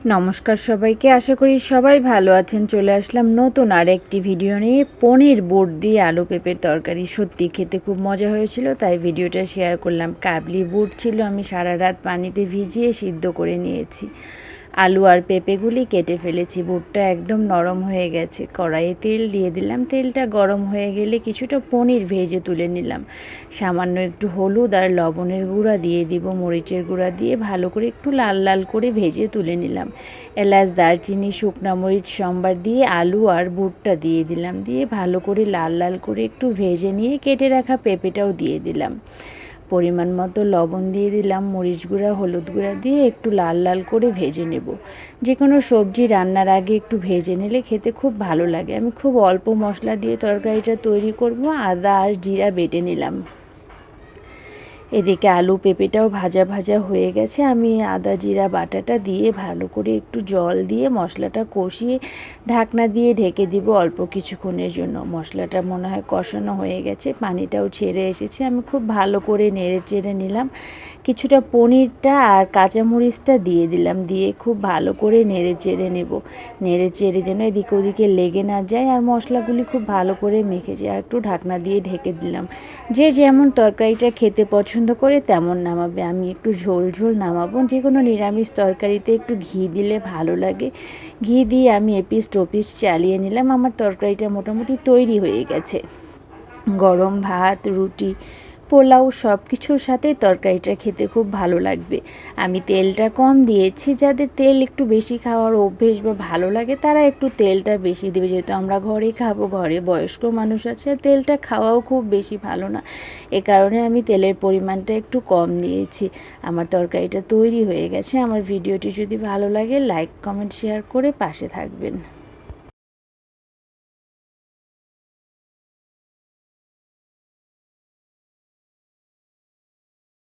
নমস্কার সবাইকে, আশা করি সবাই ভালো আছেন। চলে আসলাম নতুন আরেকটি ভিডিও নিয়ে। পনির বুট দিয়ে আলু পেঁপের তরকারি সত্যি খেতে খুব মজা হয়েছিল, তাই ভিডিওটা শেয়ার করলাম। কাবলি বুট ছিল, আমি সারা রাত পানিতে ভিজিয়ে সিদ্ধ করে নিয়েছি। আলু আর পেঁপেগুলি কেটে ফেলেছি। বুটটা একদম নরম হয়ে গেছে। কড়াইয়ে তেল দিয়ে দিলাম। তেলটা গরম হয়ে গেলে কিছুটা পনির ভেজে তুলে নিলাম। সামান্য একটু হলুদ আর লবণের গুঁড়া দিয়ে দিব, মরিচের গুঁড়া দিয়ে ভালো করে একটু লাল লাল করে ভেজে তুলে নিলাম। এলাচ, দারচিনি, শুকনা মরিচ সম্বার দিয়ে আলু আর বুটটা দিয়ে দিলাম। দিয়ে ভালো করে লাল লাল করে একটু ভেজে নিয়ে কেটে রাখা পেঁপেটাও দিয়ে দিলাম। পরিমাণ মতো লবণ দিয়ে দিলাম, মরিচ গুঁড়া, হলুদ গুঁড়া দিয়ে একটু লাল লাল করে ভেজে নেব। যে কোনো সবজি রান্নার আগে একটু ভেজে নিলে খেতে খুব ভালো লাগে। আমি খুব অল্প মশলা দিয়ে তরকারিটা তৈরি করব। আদা আর জিরা বেটে নিলাম। এদিকে আলু পেঁপেটাও ভাজা ভাজা হয়ে গেছে। আমি আদা জিরা বাটাটা দিয়ে ভালো করে একটু জল দিয়ে মশলাটা কষিয়ে ঢাকনা দিয়ে ঢেকে দিব অল্প কিছুক্ষণের জন্য। মশলাটা মনে হয় কষানো হয়ে গেছে, পানিটাও ছেড়ে এসেছে। আমি খুব ভালো করে নেড়ে চেড়ে নিলাম। কিছুটা পনিরটা আর কাঁচামরিচটা দিয়ে দিলাম, দিয়ে খুব ভালো করে নেড়ে চেড়ে নেব। নেড়ে চেড়ে যেন এদিক ওদিকে লেগে না যায় আর মশলাগুলি খুব ভালো করে মেখে যায়। আর একটু ঢাকনা দিয়ে ঢেকে দিলাম। যে যেমন তরকারিটা খেতে পছন্দ করে তেমন নামাবে। আমি একটু ঝোল ঝোল নামাবো। যে কোনো নিরামিষ তরকারিতে একটু ঘি দিলে ভালো লাগে। ঘি দিয়ে আমি এপিস টোপিস চালিয়ে নিলাম। আমার তরকারিটা মোটামুটি তৈরি হয়ে গেছে। গরম ভাত, রুটি, পোলাও সব কিছুর সাথেই তরকারিটা খেতে খুব ভালো লাগবে। আমি তেলটা কম দিয়েছি। যাদের তেল একটু বেশি খাওয়ার অভ্যেস বা ভালো লাগে তারা একটু তেলটা বেশি দেবে, যেহেতু আমরা ঘরে খাবো, ঘরে বয়স্ক মানুষ আছে, তেলটা খাওয়াও খুব বেশি ভালো না। এ কারণে আমি তেলের পরিমাণটা একটু কম দিয়েছি। আমার তরকারিটা তৈরি হয়ে গেছে। আমার ভিডিওটি যদি ভালো লাগে লাইক, কমেন্ট, শেয়ার করে পাশে থাকবেন।